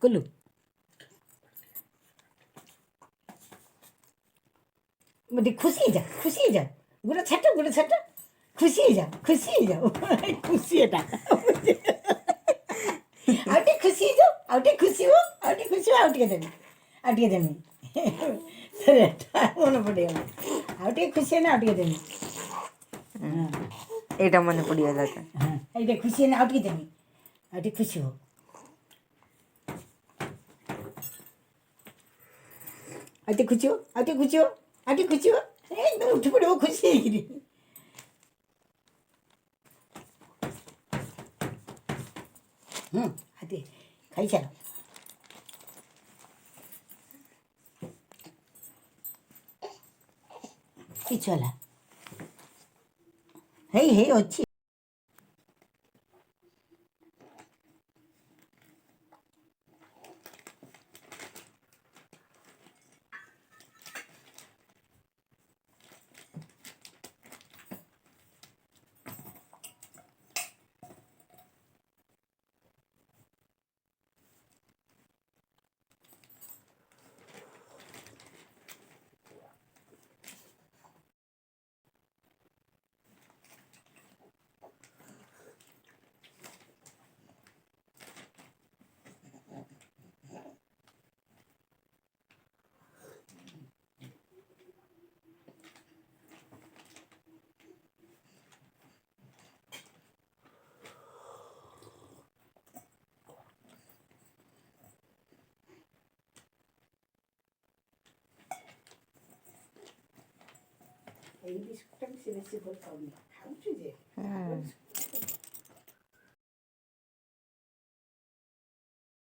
କୁଲୁ ଖୁସି ହେଇଯା ଖୁସି ହେଇଯା ଗୋଟେ ଛାଟ ଖୁସି ହେଇଯା ଖୁସି ହେଇଯାଉ ଖୁସି ଏଟା ଆଉ ଟିକେ ଖୁସି ହେଇଯାଉ ଆଉ ଟିକେ ଖୁସି ହୁଅ ଆଉ ଟିକେ ଖୁସି ହୁଅ ଆଉ ଟିକେ ଦେମି ସେଟା ମନେ ପଡ଼ିଗଲା ଆଉ ଟିକେ ଖୁସି ହେଲେ ଆଉ ଟିକେ ଦେମି ଏଇଟା ମନେ ପଡ଼ିଗଲା ତ ହଁ ଏଇଟା ଖୁସି ହେଲେ ଆଉ ଟିକେ ଦେମି ଆଉ ଟିକେ ଖୁସି ହୁଅ ଆଉ ଟିକେ ଖୁସି ହୁଅ ଆଉ ଟିକେ ଖୁସି ହୁଅ ଆଉ ଟିକେ ଖୁସି ହୁଅ ଉଠି ପଡ଼ିବ ଖୁସି ହେଇକିରି ଆଦି ଖାଇସାର କିଛି ହେଲା ହେଇ ଅଛି ଏଇ ବିସ୍କୁଟଟା ବି ସେ ବେଶୀ ଭଲ ପାଉନି ଖାଉଛି ଯେ